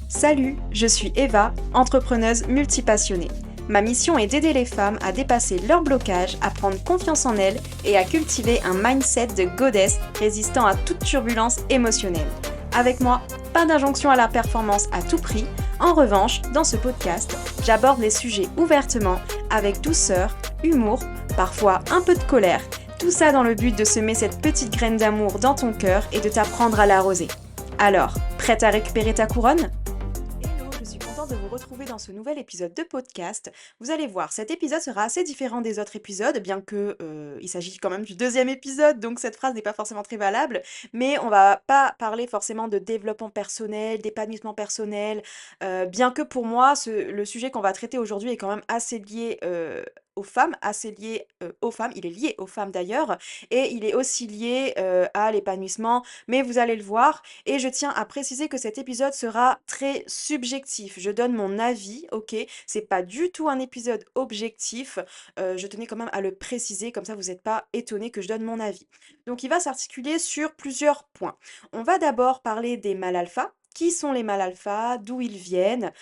Salut, je suis Eva, entrepreneuse multipassionnée. Ma mission est d'aider les femmes à dépasser leurs blocages, à prendre confiance en elles et à cultiver un mindset de goddess résistant à toute turbulence émotionnelle. Avec moi, pas d'injonction à la performance à tout prix. En revanche, dans ce podcast, j'aborde les sujets ouvertement, avec douceur, humour, parfois un peu de colère. Tout ça dans le but de semer cette petite graine d'amour dans ton cœur et de t'apprendre à l'arroser. Alors, prête à récupérer ta couronne ? Hello, je suis contente de vous retrouver dans ce nouvel épisode de podcast. Vous allez voir, cet épisode sera assez différent des autres épisodes, bien que il s'agit quand même du deuxième épisode, donc cette phrase n'est pas forcément très valable. Mais on va pas parler forcément de développement personnel, d'épanouissement personnel, bien que pour moi, le sujet qu'on va traiter aujourd'hui est quand même assez lié aux femmes, assez lié aux femmes. Il est lié aux femmes d'ailleurs, et il est aussi lié à l'épanouissement. Mais vous allez le voir. Et je tiens à préciser que cet épisode sera très subjectif. Je donne mon avis, ok? C'est pas du tout un épisode objectif. Je tenais quand même à le préciser, comme ça vous n'êtes pas étonnés que je donne mon avis. Donc il va s'articuler sur plusieurs points. On va d'abord parler des mâles alpha. Qui sont les mâles alpha? D'où ils viennent?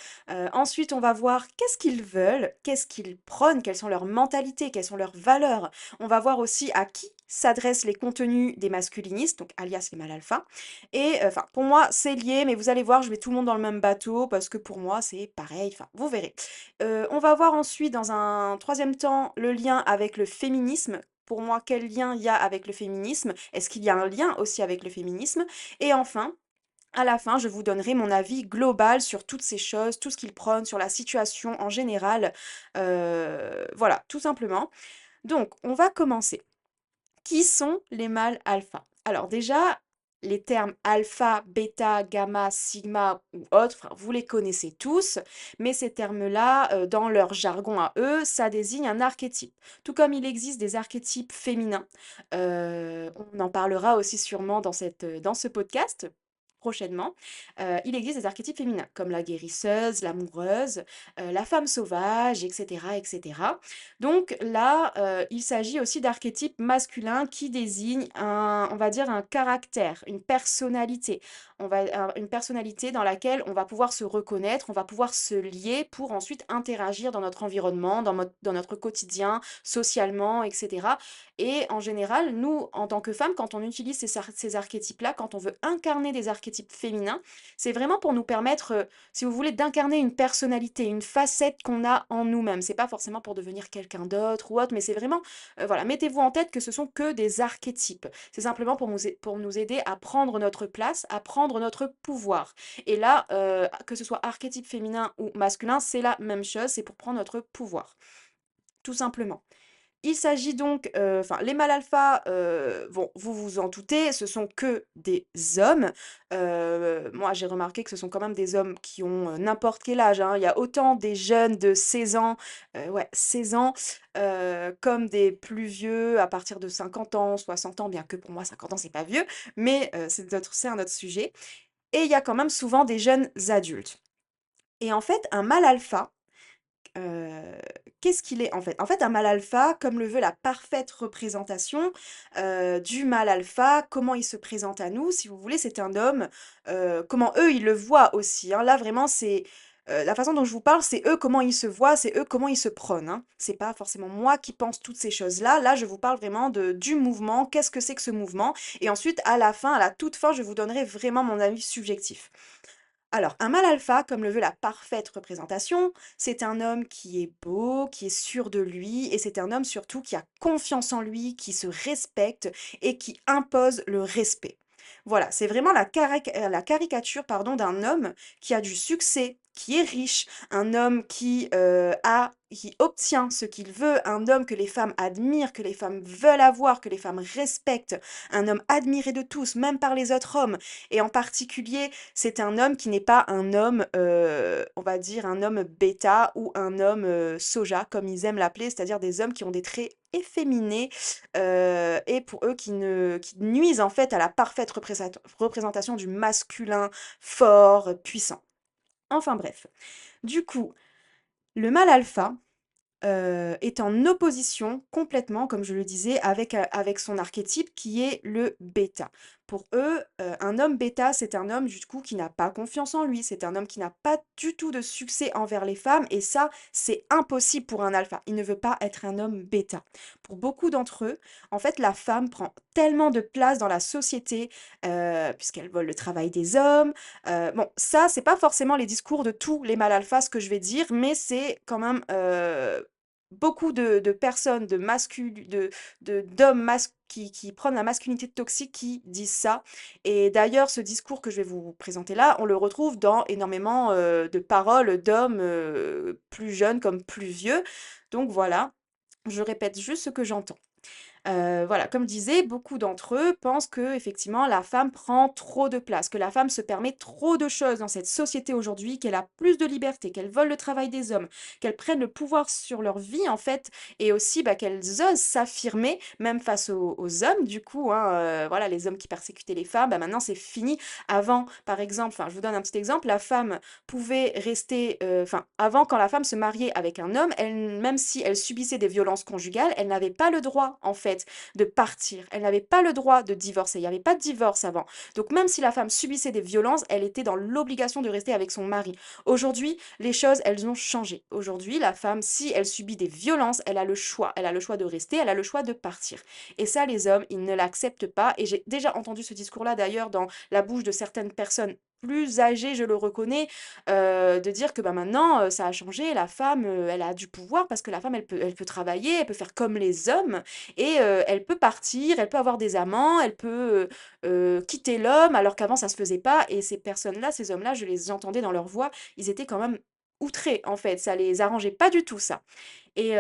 Ensuite, on va voir qu'est-ce qu'ils veulent, qu'est-ce qu'ils prônent, quelles sont leurs mentalités, quelles sont leurs valeurs. On va voir aussi à qui s'adressent les contenus des masculinistes, donc alias les mâles alpha. Et enfin, pour moi, c'est lié, mais vous allez voir, je mets tout le monde dans le même bateau parce que pour moi, c'est pareil. Enfin, vous verrez. On va voir ensuite, dans un troisième temps, le lien avec le féminisme. Pour moi, quel lien il y a avec le féminisme? Est-ce qu'il y a un lien aussi avec le féminisme? Et enfin, à la fin, je vous donnerai mon avis global sur toutes ces choses, tout ce qu'ils prônent, sur la situation en général. Voilà, tout simplement. Donc, on va commencer. Qui sont les mâles alpha? Alors déjà, les termes alpha, bêta, gamma, sigma ou autres, enfin, vous les connaissez tous, mais ces termes-là, dans leur jargon à eux, ça désigne un archétype. Tout comme il existe des archétypes féminins. On en parlera aussi sûrement dans ce podcast prochainement. Il existe des archétypes féminins, comme la guérisseuse, l'amoureuse, la femme sauvage, etc., etc. Donc là, il s'agit aussi d'archétypes masculins qui désignent on va dire un caractère, une personnalité. Une personnalité dans laquelle on va pouvoir se reconnaître, on va pouvoir se lier pour ensuite interagir dans notre environnement, dans notre quotidien, socialement, etc. Et en général, nous, en tant que femmes, quand on utilise ces archétypes-là, quand on veut incarner des archétypes féminins, c'est vraiment pour nous permettre, si vous voulez, d'incarner une personnalité, une facette qu'on a en nous-mêmes. C'est pas forcément pour devenir quelqu'un d'autre ou autre, mais c'est vraiment, voilà, mettez-vous en tête que ce sont que des archétypes. C'est simplement pour nous aider à prendre notre place, à prendre notre pouvoir. Et là, que ce soit archétype féminin ou masculin, c'est la même chose, c'est pour prendre notre pouvoir, tout simplement. Il s'agit donc, enfin, les mâles alpha, bon, vous vous en doutez, ce sont que des hommes. Moi, j'ai remarqué que ce sont quand même des hommes qui ont n'importe quel âge, hein. Il y a autant des jeunes de 16 ans, ouais, 16 ans, comme des plus vieux à partir de 50 ans, 60 ans, bien que pour moi, 50 ans, c'est pas vieux, mais c'est un autre sujet. Et il y a quand même souvent des jeunes adultes. Et en fait, un mâle alpha, Heu, qu'est-ce qu'il est en fait? En fait, un mâle alpha, comme le veut la parfaite représentation, du mâle alpha, comment il se présente à nous, si vous voulez, c'est un homme, comment eux, ils le voient aussi, hein. Là, vraiment, c'est, la façon dont je vous parle, c'est eux comment ils se voient, c'est eux comment ils se prônent, hein. C'est pas forcément moi qui pense toutes ces choses-là. Là, je vous parle vraiment du mouvement. Qu'est-ce que c'est que ce mouvement? Et ensuite, à la fin, à la toute fin, je vous donnerai vraiment mon avis subjectif. Alors, un mâle alpha, comme le veut la parfaite représentation, c'est un homme qui est beau, qui est sûr de lui, et c'est un homme surtout qui a confiance en lui, qui se respecte et qui impose le respect. Voilà, c'est vraiment la caricature, pardon, d'un homme qui a du succès, qui est riche, un homme qui obtient ce qu'il veut, un homme que les femmes admirent, que les femmes veulent avoir, que les femmes respectent, un homme admiré de tous, même par les autres hommes. Et en particulier, c'est un homme qui n'est pas un homme, on va dire un homme bêta ou un homme, soja comme ils aiment l'appeler, c'est-à-dire des hommes qui ont des traits efféminés, et pour eux qui nuisent en fait à la parfaite représentation du masculin fort, puissant. Enfin bref. Du coup, le mâle alpha, est en opposition complètement, comme je le disais, avec son archétype qui est le bêta. Pour eux, un homme bêta, c'est un homme du coup qui n'a pas confiance en lui, c'est un homme qui n'a pas du tout de succès envers les femmes et ça, c'est impossible pour un alpha. Il ne veut pas être un homme bêta. Pour beaucoup d'entre eux, en fait, la femme prend tellement de place dans la société, puisqu'elle vole le travail des hommes. Bon, ça, c'est pas forcément les discours de tous les mâles alpha, ce que je vais dire, mais c'est quand même, beaucoup de personnes, d'hommes qui prennent la masculinité toxique qui disent ça. Et d'ailleurs, ce discours que je vais vous présenter là, on le retrouve dans énormément, de paroles d'hommes, plus jeunes comme plus vieux. Donc voilà, je répète juste ce que j'entends. Voilà, comme je disais, beaucoup d'entre eux pensent que effectivement la femme prend trop de place, que la femme se permet trop de choses dans cette société aujourd'hui, qu'elle a plus de liberté, qu'elle vole le travail des hommes, qu'elles prennent le pouvoir sur leur vie en fait et aussi, bah, qu'elles osent s'affirmer même face aux hommes du coup, hein, voilà, les hommes qui persécutaient les femmes, bah, maintenant c'est fini. Avant, par exemple, enfin, je vous donne un petit exemple, la femme pouvait rester, enfin, avant quand la femme se mariait avec un homme, elle même si elle subissait des violences conjugales, elle n'avait pas le droit en fait de partir. Elle n'avait pas le droit de divorcer. Il n'y avait pas de divorce avant. Donc même si la femme subissait des violences, elle était dans l'obligation de rester avec son mari. Aujourd'hui, les choses, elles ont changé. Aujourd'hui, la femme, si elle subit des violences, elle a le choix. Elle a le choix de rester, elle a le choix de partir. Et ça, les hommes, ils ne l'acceptent pas. Et j'ai déjà entendu ce discours-là d'ailleurs dans la bouche de certaines personnes plus âgées, je le reconnais, de dire que bah, maintenant, ça a changé, la femme, elle a du pouvoir parce que la femme, elle peut travailler, elle peut faire comme les hommes, et elle peut partir, elle peut avoir des amants, elle peut, quitter l'homme alors qu'avant ça se faisait pas et ces personnes-là, ces hommes-là, je les entendais dans leur voix, ils étaient quand même outrés en fait, ça les arrangeait pas du tout ça et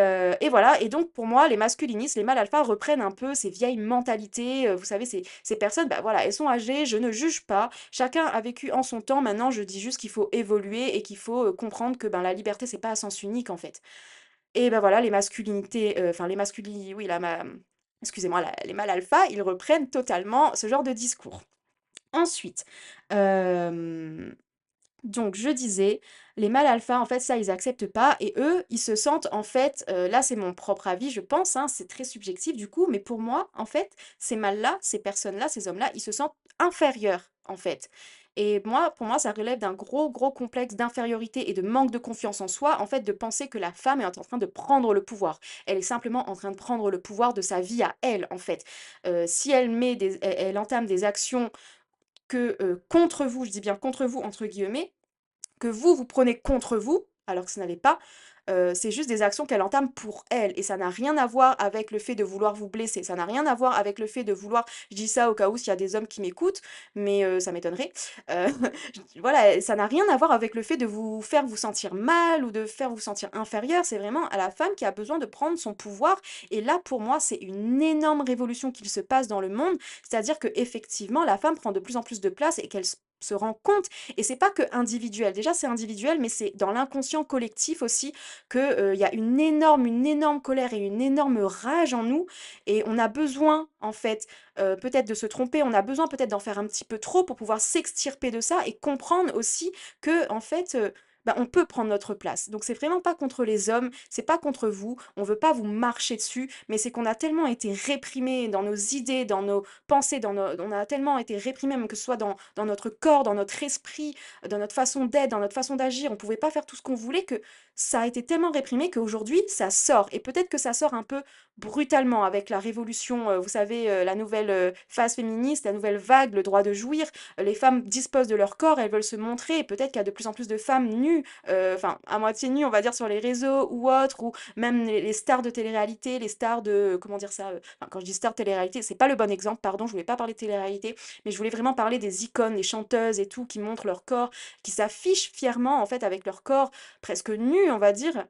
voilà et donc pour moi les masculinistes, les mâles alpha reprennent un peu ces vieilles mentalités, vous savez ces personnes, bah, voilà, elles sont âgées, je ne juge pas, chacun a vécu en son temps, maintenant je dis juste qu'il faut évoluer et qu'il faut, comprendre que, ben, la liberté c'est pas à sens unique en fait. Et ben voilà, les masculinités, enfin les masculi oui, excusez-moi, les mâles alpha, ils reprennent totalement ce genre de discours. Ensuite, hem donc je disais, les mâles alpha, en fait, ça, ils acceptent pas et eux, ils se sentent en fait, là, c'est mon propre avis, je pense, hein, c'est très subjectif du coup, mais pour moi, en fait, ces mâles-là, ces personnes-là, ces hommes-là, ils se sentent inférieurs, en fait. Et moi, pour moi, ça relève d'un gros, gros complexe d'infériorité et de manque de confiance en soi, en fait, de penser que la femme est en train de prendre le pouvoir. Elle est simplement en train de prendre le pouvoir de sa vie à elle, en fait. Si elle entame des actions que, contre vous, je dis bien «contre vous» entre guillemets, que vous prenez contre vous, alors que ce n'allait pas, c'est juste des actions qu'elle entame pour elle et ça n'a rien à voir avec le fait de vouloir vous blesser. Ça n'a rien à voir avec le fait de vouloir je dis ça au cas où s'il y a des hommes qui m'écoutent, mais ça m'étonnerait. Heu, voilà, ça n'a rien à voir avec le fait de vous faire vous sentir mal ou de faire vous sentir inférieur. C'est vraiment à la femme qui a besoin de prendre son pouvoir et là, pour moi, c'est une énorme révolution qu'il se passe dans le monde. C'est-à-dire qu'effectivement, la femme prend de plus en plus de place et qu'elle se rend compte et c'est pas que individuel. Déjà, c'est individuel, mais c'est dans l'inconscient collectif aussi que, il y a une énorme colère et une énorme rage en nous et on a besoin, en fait, peut-être de se tromper, on a besoin peut-être d'en faire un petit peu trop pour pouvoir s'extirper de ça et comprendre aussi que en fait, bah, on peut prendre notre place. Donc c'est vraiment pas contre les hommes, c'est pas contre vous, on veut pas vous marcher dessus, mais c'est qu'on a tellement été réprimés dans nos idées, dans nos pensées, on a tellement été réprimés, même que ce soit dans notre corps, dans notre esprit, dans notre façon d'être, dans notre façon d'agir, on pouvait pas faire tout ce qu'on voulait que ça a été tellement réprimé qu'aujourd'hui, ça sort et peut-être que ça sort un peu brutalement avec la révolution, vous savez, la nouvelle, phase féministe, la nouvelle vague, le droit de jouir. Les femmes disposent de leur corps, elles veulent se montrer et peut-être qu'il y a de plus en plus de femmes nues, enfin à moitié nues, on va dire sur les réseaux ou autres ou même les stars de télé-réalité, les stars de comment dire ça? Enfin quand je dis stars de télé-réalité, c'est pas le bon exemple, pardon, je voulais pas parler de télé-réalité, mais je voulais vraiment parler des icônes, les chanteuses et tout qui montrent leur corps, qui s'affichent fièrement en fait avec leur corps presque nu, on va dire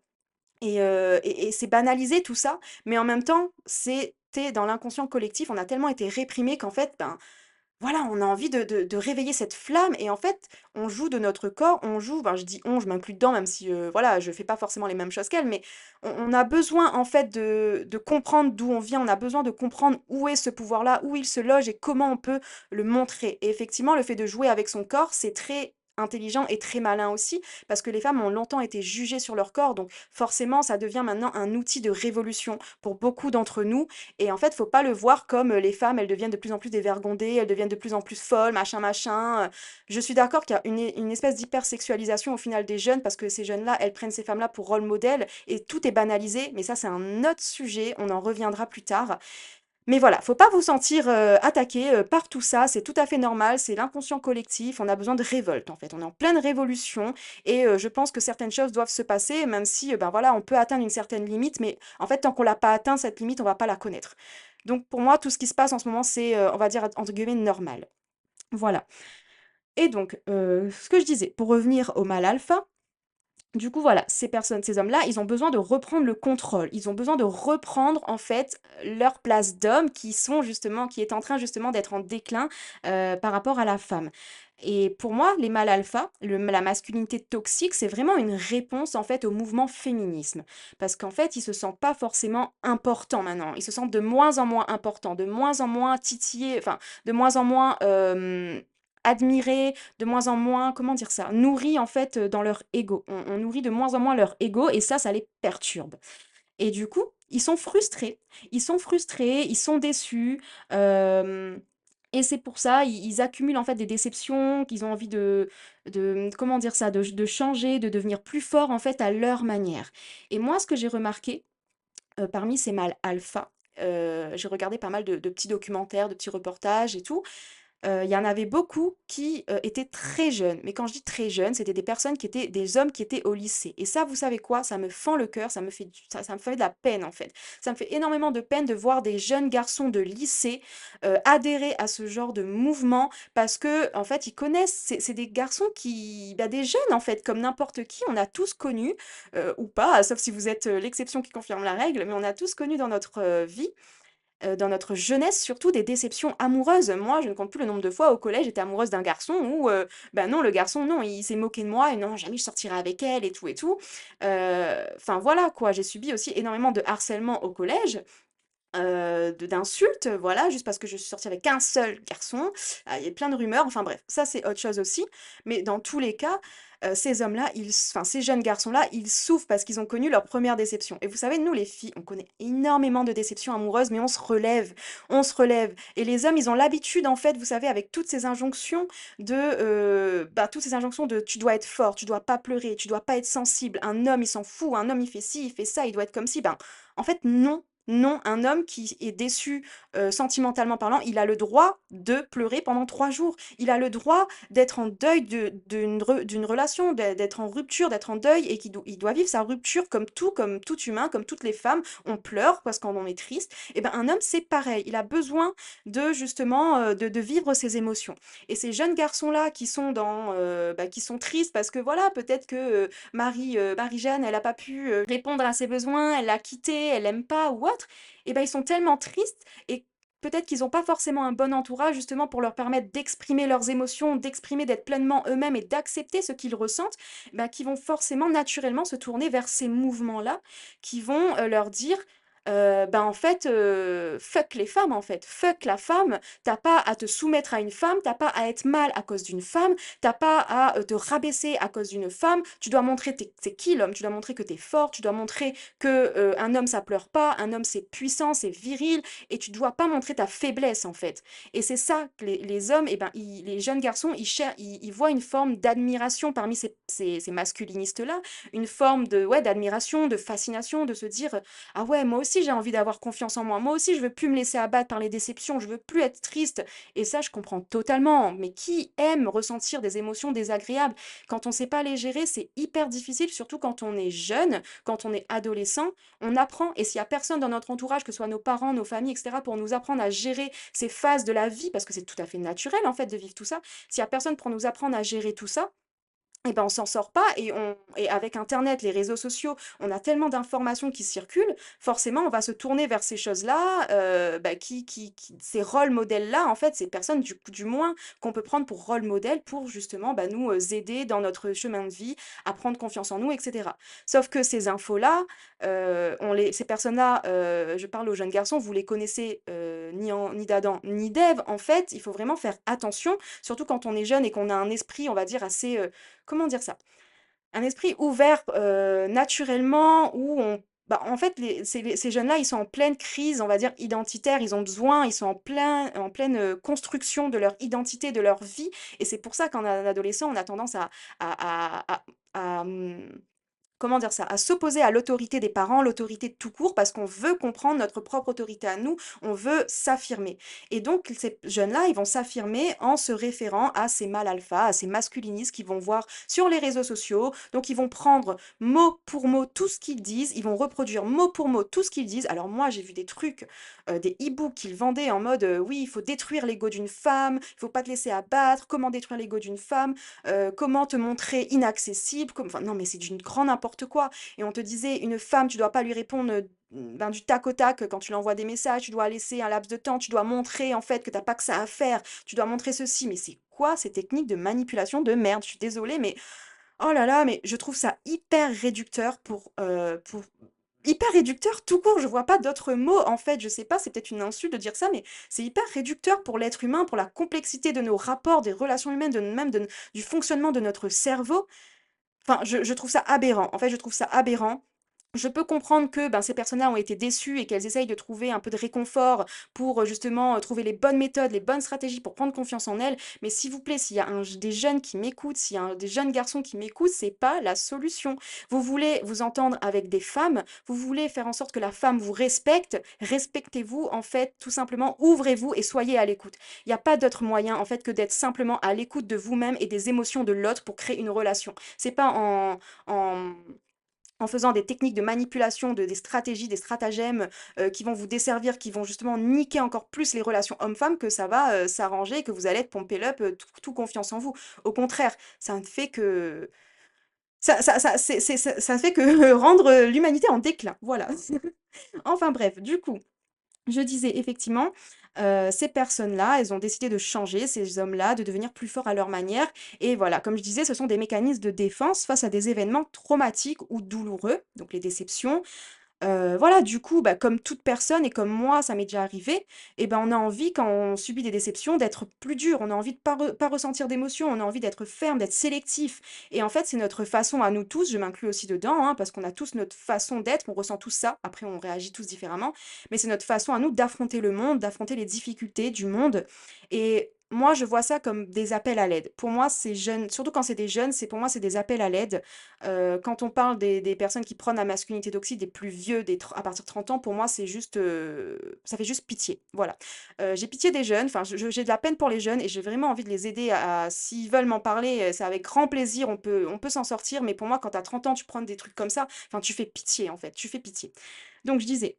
et c'est banalisé tout ça, mais en même temps, c'était dans l'inconscient collectif, on a tellement été réprimés qu'en fait, ben, voilà, on a envie de réveiller cette flamme et en fait, on joue de notre corps, on joue, ben, je dis «on», je m'inclus dedans même si, voilà, je fais pas forcément les mêmes choses qu'elle, mais on a besoin en fait de comprendre d'où on vient, on a besoin de comprendre où est ce pouvoir-là, où il se loge et comment on peut le montrer et effectivement, le fait de jouer avec son corps, c'est très intelligent et très malin aussi, parce que les femmes ont longtemps été jugées sur leur corps, donc forcément, ça devient maintenant un outil de révolution pour beaucoup d'entre nous. Et en fait, faut pas le voir comme les femmes, elles deviennent de plus en plus dévergondées, elles deviennent de plus en plus folles, machin, machin. Je suis d'accord qu'il y a une espèce d'hypersexualisation au final des jeunes, parce que ces jeunes-là, elles prennent ces femmes-là pour rôle modèle, et tout est banalisé, mais ça, c'est un autre sujet, on en reviendra plus tard. Mais voilà, faut pas vous sentir, attaqué, par tout ça, c'est tout à fait normal, c'est l'inconscient collectif, on a besoin de révolte, en fait. On est en pleine révolution et je pense que certaines choses doivent se passer, même si, ben, voilà, on peut atteindre une certaine limite, mais en fait, tant qu'on l'a pas atteint cette limite, on va pas la connaître. Donc pour moi, tout ce qui se passe en ce moment, c'est, on va dire, entre guillemets «normal». Voilà. Et donc, ce que je disais, pour revenir au mâle alpha, du coup, voilà, ces personnes, ces hommes-là, ils ont besoin de reprendre le contrôle. Ils ont besoin de reprendre, en fait, leur place d'homme qui est en train justement d'être en déclin par rapport à la femme. Et pour moi, les mâles alpha, la masculinité toxique, c'est vraiment une réponse en fait au mouvement féminisme. Parce qu'en fait, ils se sentent pas forcément importants maintenant. Ils se sentent de moins en moins importants, de moins en moins titillés, enfin, de moins en moins admirés, de moins en moins, comment dire ça, nourris en fait dans leur ego. On nourrit de moins en moins leur ego et ça les perturbe. Et du coup, ils sont frustrés. Ils sont frustrés, ils sont déçus. Et c'est pour ça, ils accumulent en fait des déceptions, qu'ils ont envie comment dire ça, de changer, de devenir plus forts en fait à leur manière. Et moi, ce que j'ai remarqué parmi ces mâles alpha, j'ai regardé pas mal de petits documentaires, de petits reportages et tout. Il y en avait beaucoup qui, étaient très jeunes. Mais quand je dis très jeunes, c'était des personnes qui étaient des hommes qui étaient au lycée. Et ça, vous savez quoi? Ça me fend le cœur, ça me fait de la peine, en fait. Ça me fait énormément de peine de voir des jeunes garçons de lycée, adhérer à ce genre de mouvement parce que en fait, ils connaissent c'est des garçons qui bah, des jeunes, en fait, comme n'importe qui. On a tous connu, ou pas, sauf si vous êtes, l'exception qui confirme la règle, mais on a tous connu dans notre, vie dans notre jeunesse, surtout des déceptions amoureuses. Moi, je ne compte plus le nombre de fois au collège, j'étais amoureuse d'un garçon où, bah non, le garçon, non, il s'est moqué de moi et non, jamais je sortirai avec elle et tout et tout. Enfin voilà quoi, j'ai subi aussi énormément de harcèlement au collège, d'insultes, voilà, juste parce que je suis sortie avec un seul garçon. Ah, il y a plein de rumeurs, enfin bref, ça c'est autre chose aussi. Mais dans tous les cas, ces hommes-là, ces jeunes garçons-là, ils souffrent parce qu'ils ont connu leur première déception. Et vous savez, nous les filles, on connaît énormément de déceptions amoureuses, mais on se relève, on se relève. Et les hommes, ils ont l'habitude, en fait, vous savez, avec toutes ces injonctions bah, toutes ces injonctions de tu dois être fort, tu dois pas pleurer, tu dois pas être sensible. Un homme, il s'en fout, un homme, il fait ci, il fait ça, il doit être comme ci. Ben, en fait, non. Non, un homme qui est déçu, sentimentalement parlant, il a le droit de pleurer pendant 3 jours. Il a le droit d'être en deuil d'une relation, d'être en rupture, d'être en deuil et il doit vivre sa rupture comme tout humain, comme toutes les femmes. On pleure parce qu'on en est triste. Et ben, un homme, c'est pareil. Il a besoin de justement, de vivre ses émotions. Et ces jeunes garçons-là qui sont bah, qui sont tristes parce que voilà, peut-être que, Marie-Jeanne, elle a pas pu, répondre à ses besoins, elle l'a quitté, elle aime pas ou autre, et ben, ils sont tellement tristes et peut-être qu'ils ont pas forcément un bon entourage justement pour leur permettre d'exprimer leurs émotions, d'exprimer, d'être pleinement eux-mêmes et d'accepter ce qu'ils ressentent, bah, qu'ils vont forcément naturellement se tourner vers ces mouvements-là qui vont, leur dire, bah, en fait, fuck les femmes en fait, fuck la femme, t'as pas à te soumettre à une femme, t'as pas à être mal à cause d'une femme, t'as pas à te rabaisser à cause d'une femme, tu dois montrer t'es qui l'homme, tu dois montrer que t'es fort, tu dois montrer que un homme ça pleure pas, un homme c'est puissant, c'est viril, et tu dois pas montrer ta faiblesse en fait. Et c'est ça que les hommes, et ben, les jeunes garçons, ils voient une forme d'admiration parmi ces masculinistes-là, une forme de, ouais, d'admiration, de fascination, de se dire ah ouais, moi aussi j'ai envie d'avoir confiance en moi. Moi aussi je veux plus me laisser abattre par les déceptions, je veux plus être triste. Et ça, je comprends totalement. Mais qui aime ressentir des émotions désagréables? Quand on sait pas les gérer, c'est hyper difficile, surtout quand on est jeune, quand on est adolescent. On apprend, et s'il y a personne dans notre entourage, que ce soit nos parents, nos familles, etc., pour nous apprendre à gérer ces phases de la vie, parce que c'est tout à fait naturel en fait de vivre tout ça, s'il y a personne pour nous apprendre à gérer tout ça, et ben, on s'en sort pas et avec internet, les réseaux sociaux, on a tellement d'informations qui circulent, forcément on va se tourner vers ces choses-là, bah, qui ces rôles modèles-là, en fait, ces personnes du moins qu'on peut prendre pour rôle modèle pour justement, bah, nous, aider dans notre chemin de vie, à prendre confiance en nous et cetera. Sauf que ces infos-là, ces personnes-là, je parle aux jeunes garçons, vous les connaissez, ni d'Adam ni d'Ève. En fait, il faut vraiment faire attention, surtout quand on est jeune et qu'on a un esprit, on va dire, assez, comment dire ça? Un esprit ouvert, naturellement où bah, en fait, ces jeunes-là, ils sont en pleine crise, on va dire, identitaire. Ils ont besoin, ils sont en pleine, construction de leur identité, de leur vie et c'est pour ça qu'en adolescent, on a tendance à comment dire ça? À s'opposer à l'autorité des parents, l'autorité tout court, parce qu'on veut comprendre notre propre autorité à nous, on veut s'affirmer. Et donc, ces jeunes-là, ils vont s'affirmer en se référant à ces mâles alpha, à ces masculinistes qu'ils vont voir sur les réseaux sociaux. Donc, ils vont prendre mot pour mot tout ce qu'ils disent, ils vont reproduire mot pour mot tout ce qu'ils disent. Alors moi, j'ai vu des trucs, des e-books qu'ils vendaient en mode, oui, il faut détruire l'ego d'une femme, il faut pas te laisser abattre, comment détruire l'ego d'une femme, comment te montrer inaccessible, enfin non mais c'est d'une grand n'importe quoi. Et on te disait, une femme, tu dois pas lui répondre ben, du tac au tac quand tu lui envoies des messages, tu dois laisser un laps de temps, tu dois montrer en fait que t'as pas que ça à faire, tu dois montrer ceci, mais c'est quoi ces techniques de manipulation de merde? Je suis désolée, mais oh là là, mais je trouve ça hyper réducteur pour hyper réducteur tout court, je vois pas d'autres mots en fait, je sais pas, c'est peut-être une insulte de dire ça, mais c'est hyper réducteur pour l'être humain, pour la complexité de nos rapports, des relations humaines, du fonctionnement de notre cerveau. Enfin, je trouve ça aberrant. En fait, je trouve ça aberrant. Je peux comprendre que, ben, ces personnes-là ont été déçues et qu'elles essayent de trouver un peu de réconfort pour, justement, trouver les bonnes méthodes, les bonnes stratégies pour prendre confiance en elles. Mais s'il vous plaît, s'il y a des jeunes qui m'écoutent, s'il y a des jeunes garçons qui m'écoutent, c'est pas la solution. Vous voulez vous entendre avec des femmes, vous voulez faire en sorte que la femme vous respecte, respectez-vous, en fait, tout simplement, ouvrez-vous et soyez à l'écoute. Il n'y a pas d'autre moyen, en fait, que d'être simplement à l'écoute de vous-même et des émotions de l'autre pour créer une relation. C'est pas en en faisant des techniques de manipulation, des stratégies, des stratagèmes qui vont vous desservir, qui vont justement niquer encore plus les relations hommes-femmes, que ça va s'arranger, que vous allez être pompé up, tout confiance en vous. Au contraire, ça ne fait que ça fait que rendre l'humanité en déclin. Voilà. Enfin bref, du coup, je disais effectivement, ces personnes-là, elles ont décidé de changer, ces hommes-là, de devenir plus forts à leur manière et voilà, comme je disais, ce sont des mécanismes de défense face à des événements traumatiques ou douloureux, donc les déceptions. Voilà, du coup, bah, comme toute personne et comme moi, ça m'est déjà arrivé et ben, on a envie quand on subit des déceptions d'être plus dur, on a envie de pas ressentir d'émotions, on a envie d'être ferme, d'être sélectif et en fait, c'est notre façon à nous tous, je m'inclus aussi dedans, hein, parce qu'on a tous notre façon d'être, on ressent tous ça, après on réagit tous différemment, mais c'est notre façon à nous d'affronter le monde, d'affronter les difficultés du monde et moi, je vois ça comme des appels à l'aide. Pour moi, ces jeunes surtout quand c'est des jeunes, pour moi, c'est des appels à l'aide. Quand on parle des personnes qui prônent la masculinité toxique, des plus vieux, à partir de 30 ans, pour moi, c'est juste, ça fait juste pitié. Voilà. J'ai pitié des jeunes, enfin, j'ai de la peine pour les jeunes et j'ai vraiment envie de les aider s'ils veulent m'en parler, c'est avec grand plaisir, on peut s'en sortir. Mais pour moi, quand tu as 30 ans, tu prends des trucs comme ça, enfin, tu fais pitié, en fait, tu fais pitié. Donc, je disais,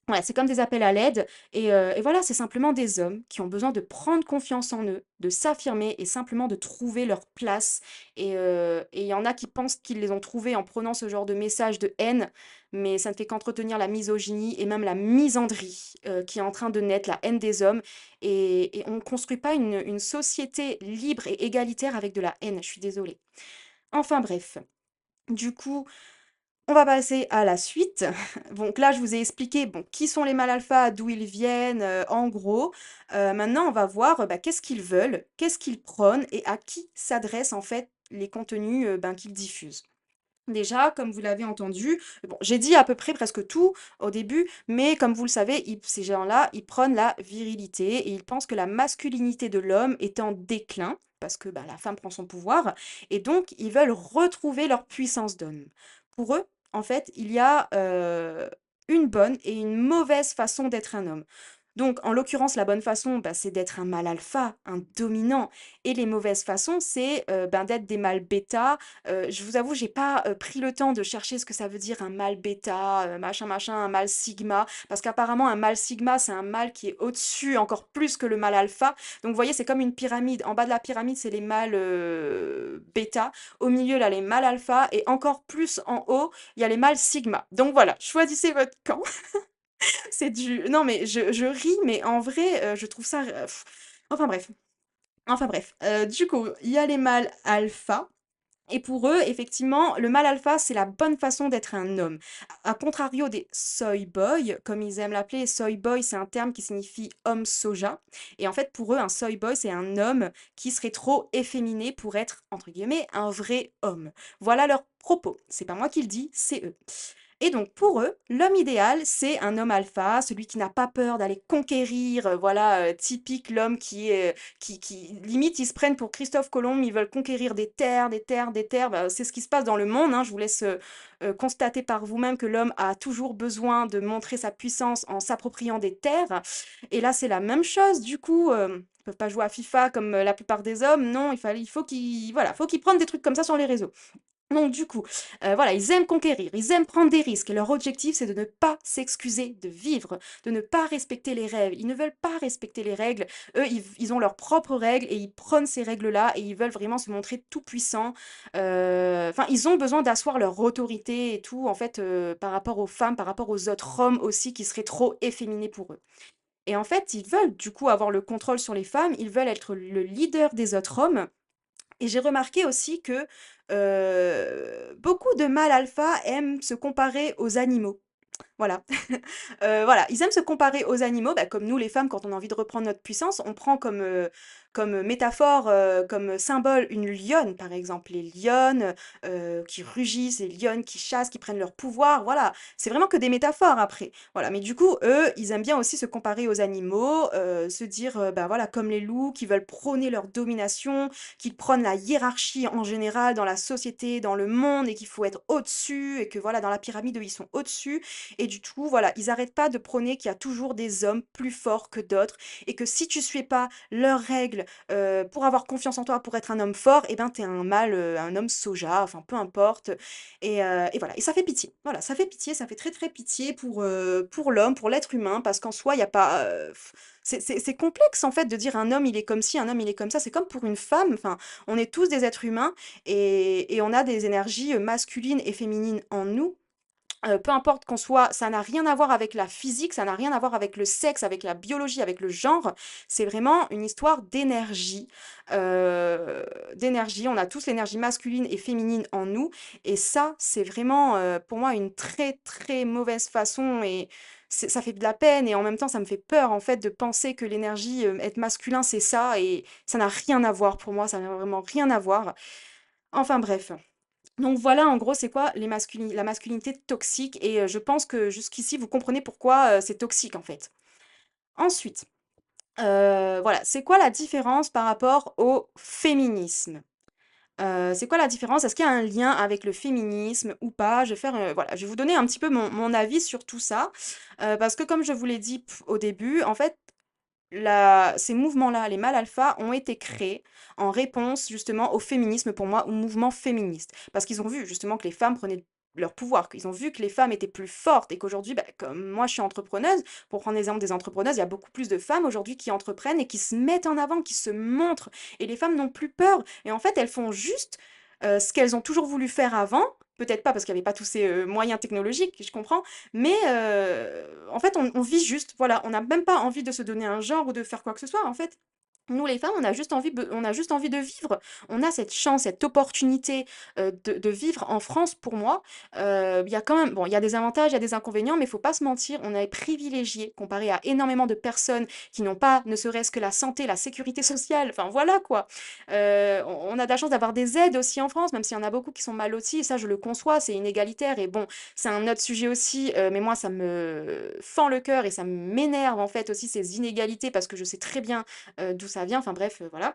ouais, c'est comme des appels à l'aide et voilà, c'est simplement des hommes qui ont besoin de prendre confiance en eux, de s'affirmer et simplement de trouver leur place et il y en a qui pensent qu'ils les ont trouvés en prenant ce genre de message de haine, mais ça ne fait qu'entretenir la misogynie et même la misandrie, qui est en train de naître, la haine des hommes et on ne construit pas une société libre et égalitaire avec de la haine, je suis désolée. Enfin bref, du coup, on va passer à la suite. Donc là, je vous ai expliqué, bon, qui sont les mâles alpha, d'où ils viennent, en gros. Maintenant, on va voir, bah, qu'est-ce qu'ils veulent, qu'est-ce qu'ils prônent et à qui s'adressent en fait les contenus, ben, qu'ils diffusent. Déjà, comme vous l'avez entendu, bon, j'ai dit à peu près presque tout au début, mais comme vous le savez, ces gens-là, ils prônent la virilité et ils pensent que la masculinité de l'homme est en déclin parce que bah, la femme prend son pouvoir et donc ils veulent retrouver leur puissance d'homme. Pour eux, en fait, il y a une bonne et une mauvaise façon d'être un homme. Donc, en l'occurrence, la bonne façon, bah, c'est d'être un mâle alpha, un dominant, et les mauvaises façons, c'est ben, d'être des mâles bêta. Je vous avoue, j'ai pas pris le temps de chercher ce que ça veut dire un mâle bêta, machin, machin, un mâle sigma, parce qu'apparemment, un mâle sigma, c'est un mâle qui est au-dessus, encore plus que le mâle alpha. Donc, vous voyez, c'est comme une pyramide. En bas de la pyramide, c'est les mâles bêta. Au milieu, là, les mâles alpha. Et encore plus en haut, il y a les mâles sigma. Donc voilà, choisissez votre camp. C'est du... Non, mais je ris, mais en vrai, je trouve ça... Enfin bref. Enfin bref. Du coup, il y a les mâles alpha. Et pour eux, effectivement, le mâle alpha, c'est la bonne façon d'être un homme. A contrario des soy boys, comme ils aiment l'appeler, soy boy, c'est un terme qui signifie homme soja. Et en fait, pour eux, un soy boy, c'est un homme qui serait trop efféminé pour être, entre guillemets, un vrai homme. Voilà leurs propos. C'est pas moi qui le dis, c'est eux. Et donc pour eux, l'homme idéal, c'est un homme alpha, celui qui n'a pas peur d'aller conquérir, voilà, typique l'homme qui est, qui limite ils se prennent pour Christophe Colomb, ils veulent conquérir des terres, des terres, des terres. Bah, c'est ce qui se passe dans le monde, hein. Je vous laisse constater par vous-même que l'homme a toujours besoin de montrer sa puissance en s'appropriant des terres. Et là, c'est la même chose. Du coup, ils peuvent pas jouer à FIFA comme la plupart des hommes. Non, il faut qu'ils, voilà, faut qu'ils prennent des trucs comme ça sur les réseaux. Donc du coup, voilà, ils aiment conquérir, ils aiment prendre des risques et leur objectif, c'est de ne pas s'excuser de vivre, de ne pas respecter les règles. Ils ne veulent pas respecter les règles. Eux, ils ont leurs propres règles et ils prônent ces règles-là et ils veulent vraiment se montrer tout puissants. Enfin, ils ont besoin d'asseoir leur autorité et tout, en fait, par rapport aux femmes, par rapport aux autres hommes aussi qui seraient trop efféminés pour eux. Et en fait, ils veulent du coup avoir le contrôle sur les femmes, ils veulent être le leader des autres hommes et j'ai remarqué aussi que, beaucoup de mâles alpha aiment se comparer aux animaux. Voilà. Voilà, ils aiment se comparer aux animaux, bah, comme nous les femmes quand on a envie de reprendre notre puissance, on prend comme, comme métaphore, comme symbole une lionne par exemple. Les lionnes, qui rugissent, les lionnes qui chassent, qui prennent leur pouvoir, voilà. C'est vraiment que des métaphores après. Voilà, mais du coup, eux, ils aiment bien aussi se comparer aux animaux, se dire, bah, voilà, comme les loups qui veulent prôner leur domination, qui prônent la hiérarchie en général dans la société, dans le monde et qu'il faut être au-dessus et que voilà, dans la pyramide, eux, ils sont au-dessus et du coup, voilà, ils arrêtent pas de prôner qu'il y a toujours des hommes plus forts que d'autres et que si tu suis pas leurs règles pour avoir confiance en toi, pour être un homme fort, eh ben t'es un mâle, un homme soja, enfin peu importe. Et voilà, et ça fait pitié. Voilà, ça fait pitié, ça fait très très pitié pour l'homme, pour l'être humain, parce qu'en soi, il y a pas. C'est complexe en fait de dire un homme il est comme ci, un homme il est comme ça. C'est comme pour une femme. Enfin, on est tous des êtres humains et on a des énergies masculines et féminines en nous. Peu importe qu'on soit ça n'a rien à voir avec la physique, ça n'a rien à voir avec le sexe, avec la biologie, avec le genre. C'est vraiment une histoire d'énergie. On a tous l'énergie masculine et féminine en nous et ça, c'est vraiment, pour moi une très, très mauvaise façon et ça fait de la peine et en même temps, ça me fait peur, en fait, de penser que l'énergie, être masculin, c'est ça et ça n'a rien à voir pour moi, ça n'a vraiment rien à voir. Enfin bref. Donc voilà, en gros, c'est quoi la masculinité toxique et je pense que jusqu'ici, vous comprenez pourquoi, c'est toxique, en fait. Ensuite, voilà, c'est quoi la différence par rapport au féminisme? C'est quoi la différence? Est-ce qu'il y a un lien avec le féminisme ou pas? Je vais faire, voilà, je vais vous donner un petit peu mon avis sur tout ça, parce que comme je vous l'ai dit au début, en fait, ces mouvements-là, les mâles alpha, ont été créés en réponse justement au féminisme, pour moi, au mouvement féministe. Parce qu'ils ont vu justement que les femmes prenaient leur pouvoir, qu'ils ont vu que les femmes étaient plus fortes et qu'aujourd'hui, bah, comme moi je suis entrepreneuse, pour prendre l'exemple des entrepreneuses, il y a beaucoup plus de femmes aujourd'hui qui entreprennent et qui se mettent en avant, qui se montrent. Et les femmes n'ont plus peur. Et en fait, elles font juste ce qu'elles ont toujours voulu faire avant. Peut-être pas parce qu'il n'y avait pas tous ces moyens technologiques, je comprends, mais en fait, on vit juste, voilà, on n'a même pas envie de se donner un genre ou de faire quoi que ce soit. En fait, nous les femmes, on a juste envie de vivre. On a cette chance, cette opportunité de vivre en France pour moi. Il y a quand même, bon, il y a des avantages, il y a des inconvénients, mais il faut pas se mentir, on est privilégiés comparé à énormément de personnes qui n'ont pas, ne serait-ce que la santé, la sécurité sociale, enfin voilà quoi. On a de la chance d'avoir des aides aussi en France, même s'il y en a beaucoup qui sont mal lotis, et ça je le conçois, c'est inégalitaire, et bon, c'est un autre sujet aussi, mais moi ça me fend le cœur et ça m'énerve en fait aussi ces inégalités parce que je sais très bien d'où ça vient, enfin bref, voilà.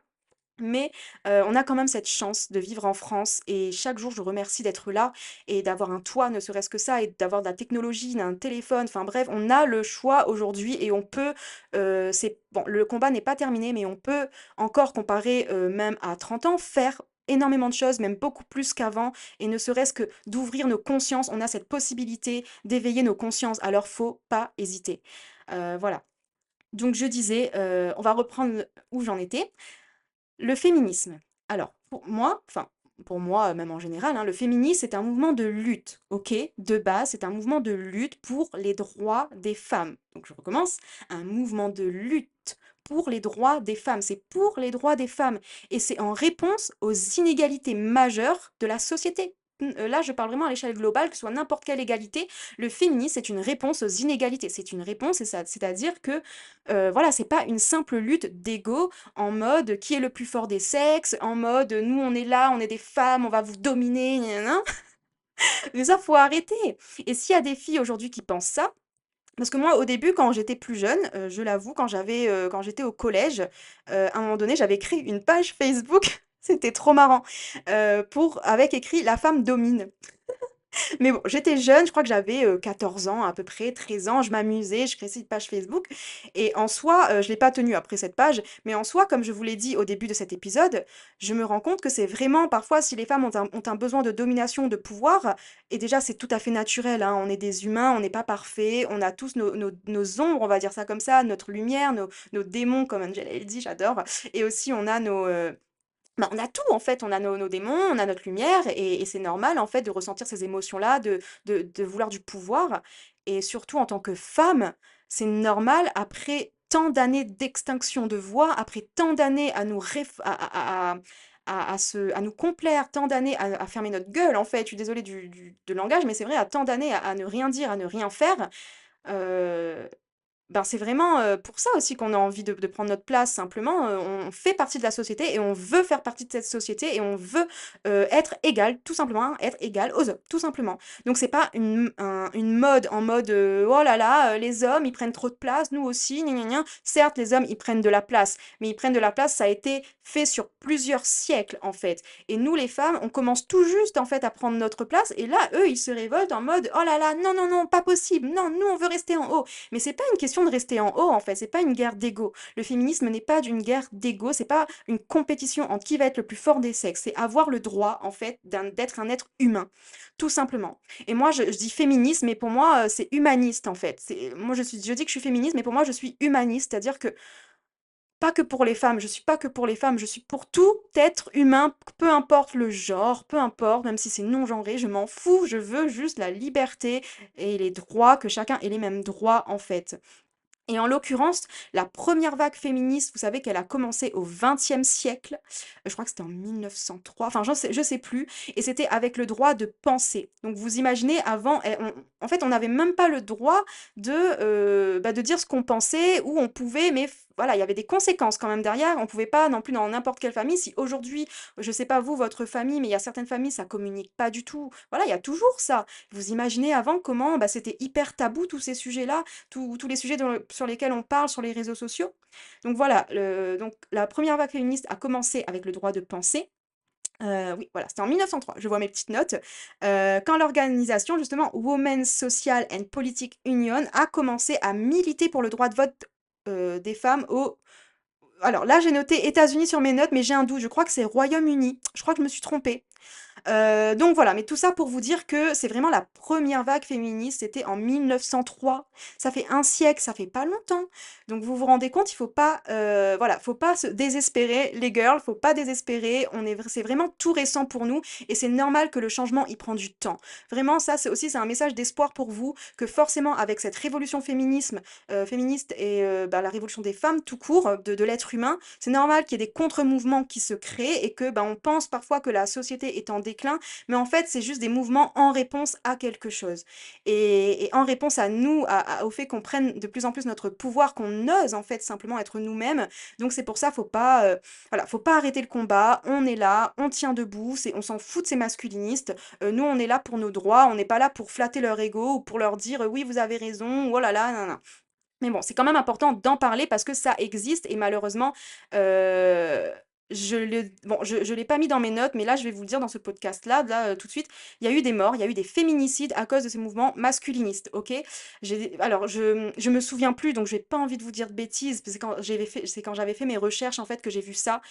Mais on a quand même cette chance de vivre en France et chaque jour, je remercie d'être là et d'avoir un toit, ne serait-ce que ça, et d'avoir de la technologie, d'un téléphone, enfin bref, on a le choix aujourd'hui et on peut, c'est bon, le combat n'est pas terminé, mais on peut encore, comparé, même à 30 ans, faire énormément de choses, même beaucoup plus qu'avant et ne serait-ce que d'ouvrir nos consciences. On a cette possibilité d'éveiller nos consciences, alors faut pas hésiter. Voilà. Donc je disais, on va reprendre où j'en étais. Le féminisme. Alors, pour moi, même en général, hein, le féminisme, c'est un mouvement de lutte, ok? De base, c'est un mouvement de lutte pour les droits des femmes. Donc, je recommence, un mouvement de lutte pour les droits des femmes. C'est pour les droits des femmes. Et c'est en réponse aux inégalités majeures de la société. Là, je parle vraiment à l'échelle globale, que ce soit n'importe quelle égalité. Le féminisme, c'est une réponse aux inégalités. C'est une réponse, c'est-à-dire que, voilà, c'est pas une simple lutte d'ego en mode qui est le plus fort des sexes, en mode nous on est là, on est des femmes, on va vous dominer, gna gna gna. Mais ça faut arrêter. Et s'il y a des filles aujourd'hui qui pensent ça, parce que moi au début quand j'étais plus jeune, je l'avoue quand j'étais au collège, à un moment donné j'avais créé une page Facebook, c'était trop marrant, pour avec écrit «La femme domine». Mais bon, j'étais jeune, je crois que j'avais, 14 ans à peu près, 13 ans, je m'amusais, je créais cette page Facebook et en soi, je l'ai pas tenue après cette page, mais en soi, comme je vous l'ai dit au début de cet épisode, je me rends compte que c'est vraiment parfois si les femmes ont un besoin de domination, de pouvoir et déjà c'est tout à fait naturel, hein, on est des humains, on n'est pas parfaits, on a tous nos ombres, on va dire ça comme ça, notre lumière, nos démons comme Angela elle dit, j'adore et aussi on a bah, on a tout en fait, on a nos démons, on a notre lumière et c'est normal en fait de ressentir ces émotions-là, de vouloir du pouvoir et surtout en tant que femme, c'est normal après tant d'années d'extinction de voix, après tant d'années à nous à nous complaire, tant d'années à fermer notre gueule en fait, je suis désolée de langage, mais c'est vrai, à tant d'années à ne rien dire, à ne rien faire, heu ben, c'est vraiment, pour ça aussi qu'on a envie de prendre notre place simplement, on fait partie de la société et on veut faire partie de cette société et on veut, être égal, tout simplement, hein, être égal aux hommes, tout simplement. Donc c'est pas une mode en mode, «Oh là là, les hommes ils prennent trop de place, nous aussi, gna gna gna». Certes, les hommes ils prennent de la place, mais ils prennent de la place, ça a été fait sur plusieurs siècles, en fait et nous les femmes, on commence tout juste, en fait, à prendre notre place et là, eux, ils se révoltent en mode: «Oh là là, non, non, non, pas possible, non, nous on veut rester en haut». Mais c'est pas une question de rester en haut, en fait, c'est pas une guerre d'ego. Le féminisme n'est pas d'une guerre d'ego, c'est pas une compétition entre qui va être le plus fort des sexes, c'est avoir le droit, en fait, d'être un être humain, tout simplement. Et moi, je dis féminisme, mais pour moi, c'est humaniste, en fait. Moi, je dis que je suis féministe, mais pour moi, je suis humaniste, c'est-à-dire que pas que pour les femmes, je suis pas que pour les femmes, je suis pour tout être humain, peu importe le genre, peu importe, même si c'est non-genré, je m'en fous, je veux juste la liberté et les droits, que chacun ait les mêmes droits, en fait. Et en l'occurrence, la première vague féministe, vous savez qu'elle a commencé au XXe siècle, je crois que c'était en 1903, enfin je sais plus, et c'était avec le droit de penser. Donc vous imaginez, avant, en fait, on n'avait même pas le droit de dire ce qu'on pensait, ou on pouvait, mais voilà, il y avait des conséquences quand même derrière. On pouvait pas non plus dans n'importe quelle famille. Si aujourd'hui, je sais pas vous, votre famille, mais il y a certaines familles, ça communique pas du tout. Voilà, il y a toujours ça. Vous imaginez avant comment bah, c'était hyper tabou tous ces sujets-là, tous les sujets sur lesquels on parle sur les réseaux sociaux. Donc voilà, donc la première vague féministe a commencé avec le droit de penser. Oui, voilà, c'était en 1903, je vois mes petites notes, quand l'organisation justement Women's Social and Politic Union a commencé à militer pour le droit de vote, des femmes au alors là, j'ai noté États-Unis sur mes notes, mais j'ai un doute, je crois que c'est Royaume-Uni. Je crois que je me suis trompée. Donc voilà, mais tout ça pour vous dire que c'est vraiment la première vague féministe, c'était en 1903. Ça fait un siècle, ça fait pas longtemps. Donc vous vous rendez compte, il faut pas, voilà, faut pas se désespérer, les girls, faut pas désespérer. C'est vraiment tout récent pour nous et c'est normal que le changement, il prend du temps. Vraiment, ça, c'est un message d'espoir pour vous, que forcément avec cette révolution féministe et bah, la révolution des femmes tout court, de l'être humain, c'est normal qu'il y ait des contre-mouvements qui se créent et que, bah, on pense parfois que la société est en déclin, mais en fait, c'est juste des mouvements en réponse à quelque chose. Et en réponse à nous, au fait qu'on prenne de plus en plus notre pouvoir, qu'on ose en fait simplement être nous-mêmes. Donc c'est pour ça, voilà, faut pas arrêter le combat. On est là, on tient debout. On s'en fout de ces masculinistes. Nous, on est là pour nos droits. On n'est pas là pour flatter leur ego ou pour leur dire oui, vous avez raison. Ou oh là là, nan, nan. Mais bon, c'est quand même important d'en parler parce que ça existe et malheureusement, heu, je l'ai pas mis dans mes notes, mais là, je vais vous le dire dans ce podcast-là, là, tout de suite, il y a eu des morts, il y a eu des féminicides à cause de ces mouvements masculinistes, OK? Alors je me souviens plus, donc j'ai pas envie de vous dire de bêtises, parce que c'est quand j'avais fait mes recherches, en fait, que j'ai vu ça.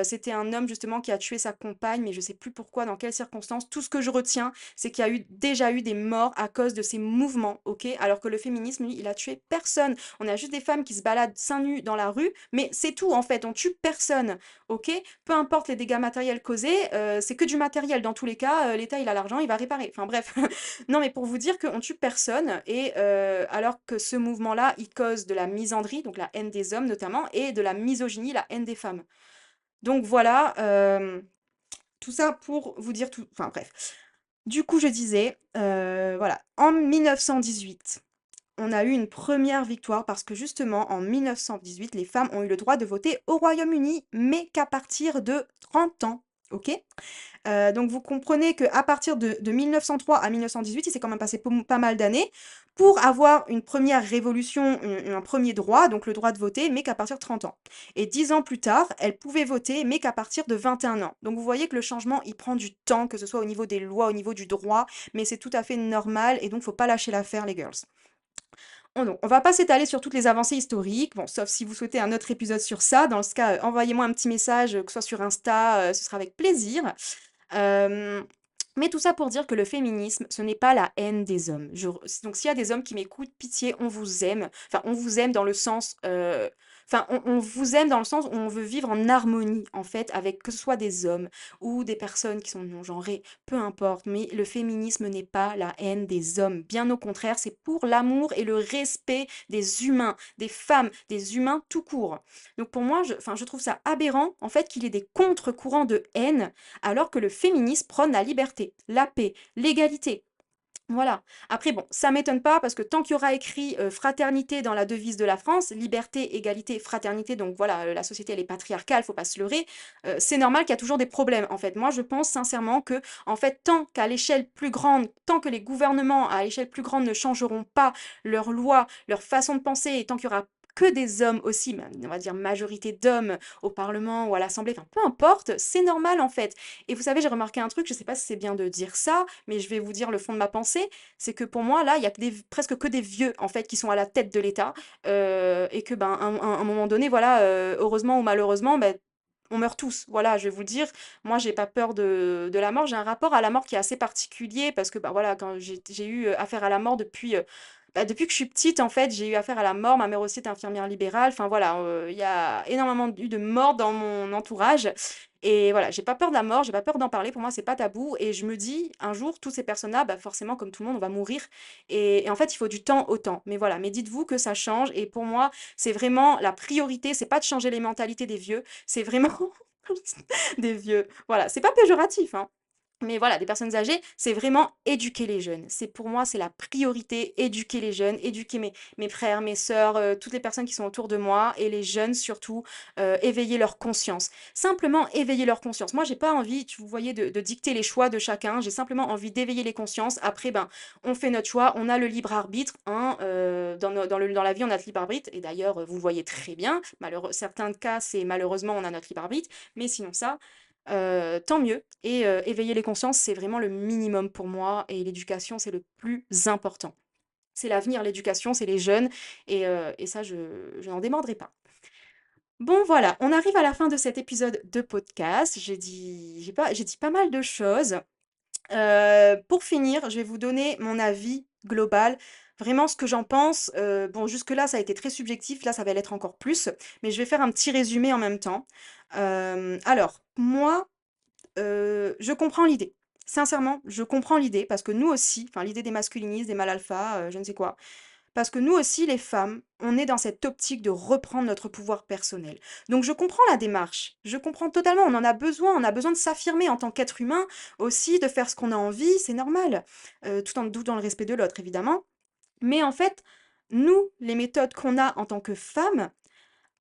C'était un homme justement qui a tué sa compagne, mais je sais plus pourquoi, dans quelles circonstances. Tout ce que je retiens, c'est qu'il y a déjà eu des morts à cause de ces mouvements, OK? Alors que le féminisme, lui, il a tué personne. On a juste des femmes qui se baladent seins nus dans la rue, mais c'est tout en fait, on tue personne, OK? Peu importe les dégâts matériels causés, c'est que du matériel dans tous les cas, l'État il a l'argent, il va réparer. Enfin bref. Non mais pour vous dire qu'on tue personne et alors que ce mouvement-là, il cause de la misandrie, donc la haine des hommes notamment, et de la misogynie, la haine des femmes. Donc voilà, tout ça pour vous dire tout enfin bref. Du coup je disais, voilà, en 1918 on a eu une première victoire parce que justement, en 1918, les femmes ont eu le droit de voter au Royaume-Uni, mais qu'à partir de 30 ans. OK? Donc vous comprenez qu'à partir de 1903 à 1918, il s'est quand même passé pas mal d'années pour avoir une première révolution, un premier droit, donc le droit de voter, mais qu'à partir de 30 ans. Et 10 ans plus tard, elles pouvaient voter, mais qu'à partir de 21 ans. Donc vous voyez que le changement, il prend du temps, que ce soit au niveau des lois, au niveau du droit, mais c'est tout à fait normal et donc faut pas lâcher l'affaire, les girls. Oh non, on va pas s'étaler sur toutes les avancées historiques, bon, sauf si vous souhaitez un autre épisode sur ça. Dans ce cas, envoyez-moi un petit message, que ce soit sur Insta, ce sera avec plaisir. Hem, mais tout ça pour dire que le féminisme, ce n'est pas la haine des hommes. Donc s'il y a des hommes qui m'écoutent, pitié, on vous aime. Enfin, on vous aime dans le sens, enfin, on vous aime dans le sens où on veut vivre en harmonie, en fait, avec que ce soit des hommes ou des personnes qui sont non-genrées, peu importe. Mais le féminisme n'est pas la haine des hommes. Bien au contraire, c'est pour l'amour et le respect des humains, des femmes, des humains tout court. Donc pour moi, enfin, je trouve ça aberrant, en fait, qu'il y ait des contre-courants de haine alors que le féminisme prône la liberté, la paix, l'égalité. Voilà. Après, bon, ça m'étonne pas parce que tant qu'il y aura écrit fraternité dans la devise de la France, liberté, égalité, fraternité, donc voilà, la société elle est patriarcale, faut pas se leurrer, c'est normal qu'il y a toujours des problèmes. En fait, moi je pense sincèrement que, en fait, tant qu'à l'échelle plus grande, tant que les gouvernements à l'échelle plus grande ne changeront pas leurs lois, leur façon de penser, et tant qu'il y aura que des hommes aussi, on va dire majorité d'hommes au Parlement ou à l'Assemblée, enfin peu importe, c'est normal en fait. Et vous savez, j'ai remarqué un truc, je sais pas si c'est bien de dire ça, mais je vais vous dire le fond de ma pensée, c'est que pour moi, là, il y a presque que des vieux, en fait, qui sont à la tête de l'État, et que, ben, à un moment donné, voilà, heureusement ou malheureusement, ben, on meurt tous. Voilà, je vais vous le dire, moi, j'ai pas peur de la mort. J'ai un rapport à la mort qui est assez particulier parce que, bah, voilà, quand j'ai eu affaire à la mort depuis que je suis petite, en fait, j'ai eu affaire à la mort. Ma mère aussi est infirmière libérale. Enfin, voilà, il y a énormément eu de morts dans mon entourage. Et voilà, j'ai pas peur de la mort, j'ai pas peur d'en parler. Pour moi, c'est pas tabou. Et je me dis, un jour, toutes ces personnes-là, bah, forcément, comme tout le monde, on va mourir. Et en fait, il faut du temps au temps. Mais voilà, mais dites-vous que ça change. Et pour moi, c'est vraiment la priorité. C'est pas de changer les mentalités des vieux. C'est vraiment des vieux. Voilà, c'est pas péjoratif, hein. Mais voilà, des personnes âgées, c'est vraiment éduquer les jeunes. C'est pour moi, c'est la priorité, éduquer les jeunes, éduquer mes frères, mes sœurs, toutes les personnes qui sont autour de moi et les jeunes surtout, éveiller leur conscience. Simplement éveiller leur conscience. Moi, j'ai pas envie, vous voyez, de dicter les choix de chacun. J'ai simplement envie d'éveiller les consciences. Après, ben, on fait notre choix, on a le libre arbitre, hein, dans la vie, on a le libre arbitre. Et d'ailleurs, vous le voyez très bien. Certains cas, c'est malheureusement, on a notre libre arbitre. Mais sinon ça, tant mieux et éveiller les consciences, c'est vraiment le minimum pour moi et l'éducation, c'est le plus important. C'est l'avenir, l'éducation, c'est les jeunes et ça je n'en démordrai pas. Bon voilà, on arrive à la fin de cet épisode de podcast. J'ai dit pas mal de choses. Pour finir, je vais vous donner mon avis global, vraiment ce que j'en pense. Bon jusque-là, ça a été très subjectif, là ça va l'être encore plus, mais je vais faire un petit résumé en même temps. Alors moi je comprends l'idée. Sincèrement, je comprends l'idée parce que nous aussi, enfin l'idée des masculinistes, des mâles alpha, je ne sais quoi. Parce que nous aussi, les femmes, on est dans cette optique de reprendre notre pouvoir personnel. Donc je comprends la démarche, je comprends totalement, on a besoin de s'affirmer en tant qu'être humain aussi, de faire ce qu'on a envie, c'est normal. Tout dans le respect de l'autre, évidemment. Mais en fait, nous, les méthodes qu'on a en tant que femmes,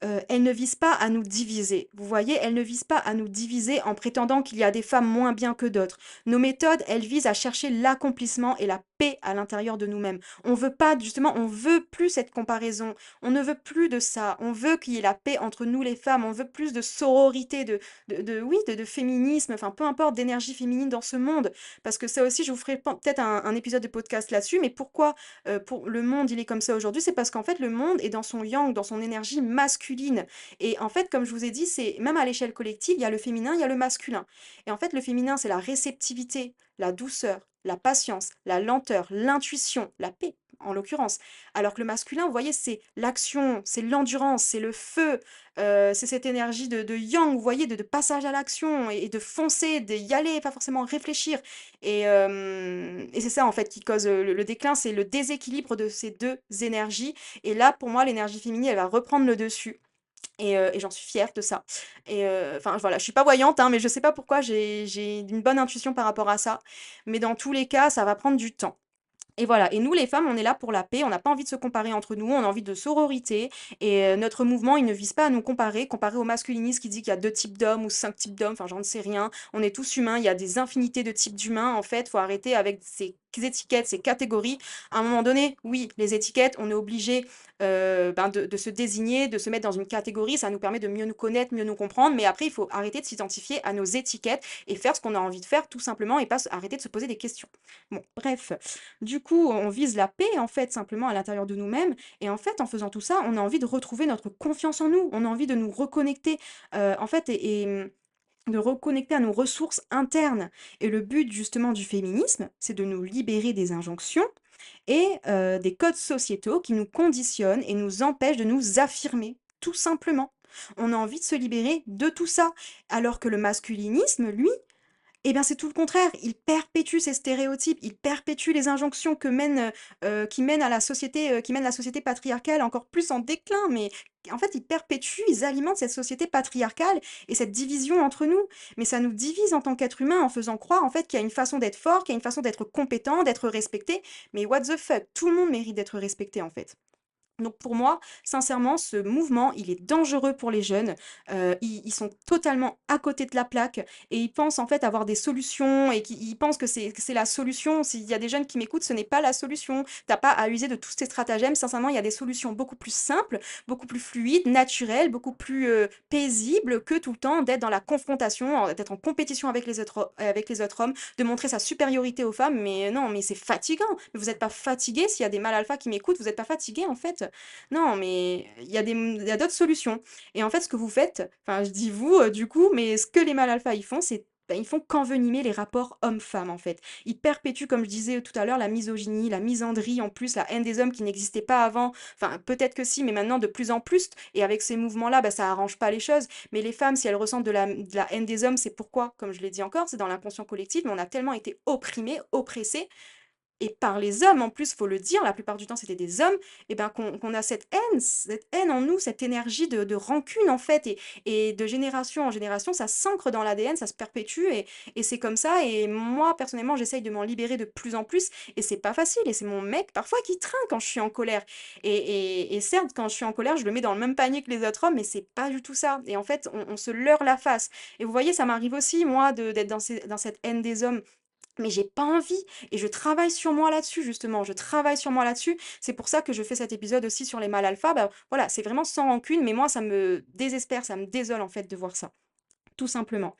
elles ne visent pas à nous diviser. Vous voyez? Elles ne visent pas à nous diviser en prétendant qu'il y a des femmes moins bien que d'autres. Nos méthodes, elles visent à chercher l'accomplissement et la paix à l'intérieur de nous-mêmes. On veut pas justement, on veut plus cette comparaison, on ne veut plus de ça. On veut qu'il y ait la paix entre nous les femmes, on veut plus de sororité, oui, de féminisme, enfin peu importe, d'énergie féminine dans ce monde. Parce que ça aussi, je vous ferai peut-être un épisode de podcast là-dessus, mais pourquoi pour le monde, il est comme ça aujourd'hui? C'est parce qu'en fait, le monde est dans son yang, dans son énergie masculine. Et en fait, comme je vous ai dit, c'est même à l'échelle collective, il y a le féminin, il y a le masculin. Et en fait, le féminin, c'est la réceptivité, la douceur, la patience, la lenteur, l'intuition, la paix, en l'occurrence. Alors que le masculin, vous voyez, c'est l'action, c'est l'endurance, c'est le feu, c'est cette énergie de yang, vous voyez, de passage à l'action et de foncer, d'y aller, pas forcément réfléchir. Et c'est ça en fait qui cause le déclin, c'est le déséquilibre de ces deux énergies. Et là, pour moi, l'énergie féminine, elle va reprendre le dessus. Et j'en suis fière de ça. Enfin voilà, je suis pas voyante, hein, mais je sais pas pourquoi j'ai une bonne intuition par rapport à ça. Mais dans tous les cas, ça va prendre du temps. Et voilà, et nous les femmes, on est là pour la paix, on n'a pas envie de se comparer entre nous, on a envie de sororité, et notre mouvement, il ne vise pas à nous comparer au masculinisme qui dit qu'il y a 2 types d'hommes ou 5 types d'hommes, enfin j'en sais rien. On est tous humains, il y a des infinités de types d'humains, en fait, faut arrêter avec ces étiquettes, ces catégories. À un moment donné, oui, les étiquettes, on est obligé de se désigner, de se mettre dans une catégorie, ça nous permet de mieux nous connaître, mieux nous comprendre, mais après, il faut arrêter de s'identifier à nos étiquettes et faire ce qu'on a envie de faire tout simplement et pas arrêter de se poser des questions. Bon, bref. Du coup, on vise la paix, en fait, simplement à l'intérieur de nous-mêmes. Et en fait, en faisant tout ça, on a envie de retrouver notre confiance en nous. On a envie de nous reconnecter, en fait, de reconnecter à nos ressources internes. Et le but, justement, du féminisme, c'est de nous libérer des injonctions et des codes sociétaux qui nous conditionnent et nous empêchent de nous affirmer, tout simplement. On a envie de se libérer de tout ça. Alors que le masculinisme, lui, eh bien, c'est tout le contraire. Il perpétue ces stéréotypes, il perpétue les injonctions qui mènent à la société, qui mènent la société patriarcale encore plus en déclin. Mais en fait, ils perpétuent, ils alimentent cette société patriarcale et cette division entre nous. Mais ça nous divise en tant qu'être humain en faisant croire en fait qu'il y a une façon d'être fort, qu'il y a une façon d'être compétent, d'être respecté. Mais what the fuck, tout le monde mérite d'être respecté en fait. Donc pour moi, sincèrement, ce mouvement, il est dangereux pour les jeunes. Ils sont totalement à côté de la plaque et ils pensent en fait avoir des solutions et ils pensent que c'est la solution. S'il y a des jeunes qui m'écoutent, ce n'est pas la solution. T'as pas à user de tous ces stratagèmes. Sincèrement, il y a des solutions beaucoup plus simples, beaucoup plus fluides, naturelles, beaucoup plus paisibles que tout le temps d'être dans la confrontation, d'être en compétition avec les autres hommes, de montrer sa supériorité aux femmes. Mais non, mais c'est fatigant. Mais vous n'êtes pas fatigué s'il y a des mâles alpha qui m'écoutent, vous n'êtes pas fatigué en fait. Non, mais il y a d'autres solutions. Et en fait, ce que vous faites, enfin, je dis vous, du coup, mais ce que les mâles alpha, ils font, c'est ils font qu'envenimer les rapports hommes-femmes, en fait. Ils perpétuent, comme je disais tout à l'heure, la misogynie, la misandrie, en plus, la haine des hommes qui n'existait pas avant. Enfin, peut-être que si, mais maintenant de plus en plus. Et avec ces mouvements-là, bah, ça arrange pas les choses. Mais les femmes, si elles ressentent de la haine des hommes, c'est pourquoi, comme je l'ai dit encore, c'est dans l'inconscient collectif, mais on a tellement été opprimés, oppressés, et par les hommes en plus, faut le dire, la plupart du temps c'était des hommes, et ben qu'on a cette haine en nous, cette énergie de rancune en fait, et de génération en génération, ça s'ancre dans l'ADN, ça se perpétue, et c'est comme ça, et moi personnellement j'essaye de m'en libérer de plus en plus, et c'est pas facile, et c'est mon mec parfois qui trinque quand je suis en colère, et certes quand je suis en colère je le mets dans le même panier que les autres hommes, mais c'est pas du tout ça, et en fait on se leurre la face, et vous voyez ça m'arrive aussi moi d'être dans cette haine des hommes, mais j'ai pas envie et je travaille sur moi là-dessus justement, je travaille sur moi là-dessus. C'est pour ça que je fais cet épisode aussi sur les mâles alpha. Bah, voilà, c'est vraiment sans rancune, mais moi ça me désespère, ça me désole en fait de voir ça, tout simplement.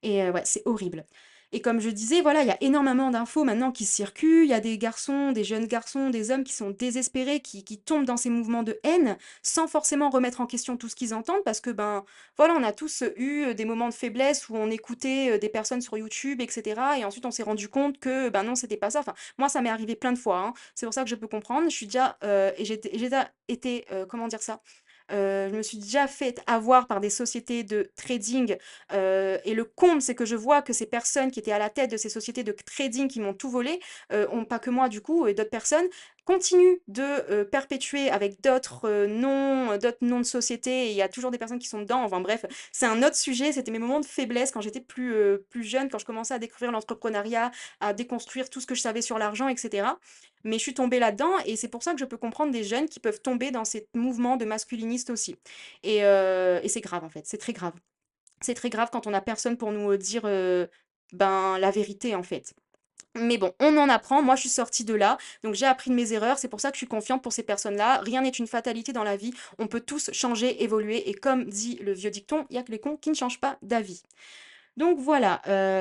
Et ouais, c'est horrible. Et comme je disais, voilà, il y a énormément d'infos maintenant qui circulent. Il y a des garçons, des jeunes garçons, des hommes qui sont désespérés, qui tombent dans ces mouvements de haine, sans forcément remettre en question tout ce qu'ils entendent, parce que ben voilà, on a tous eu des moments de faiblesse où on écoutait des personnes sur YouTube, etc. Et ensuite on s'est rendu compte que ben non, c'était pas ça. Enfin, moi ça m'est arrivé plein de fois, hein. C'est pour ça que je peux comprendre. Je suis déjà et j'ai déjà été comment dire ça? Je me suis déjà fait avoir par des sociétés de trading, et le comble, c'est que je vois que ces personnes qui étaient à la tête de ces sociétés de trading qui m'ont tout volé, ont pas que moi du coup et d'autres personnes, continue de perpétuer avec d'autres noms de société, et il y a toujours des personnes qui sont dedans. Enfin bref, c'est un autre sujet. C'était mes moments de faiblesse quand j'étais plus jeune, quand je commençais à découvrir l'entrepreneuriat, à déconstruire tout ce que je savais sur l'argent, etc. Mais je suis tombée là-dedans et c'est pour ça que je peux comprendre des jeunes qui peuvent tomber dans ces mouvements de masculinistes aussi. Et c'est grave en fait, c'est très grave. C'est très grave quand on a personne pour nous dire ben, la vérité en fait. Mais bon, on en apprend. Moi, je suis sortie de là, donc j'ai appris de mes erreurs. C'est pour ça que je suis confiante pour ces personnes-là. Rien n'est une fatalité dans la vie. On peut tous changer, évoluer. Et comme dit le vieux dicton, il n'y a que les cons qui ne changent pas d'avis. Donc voilà,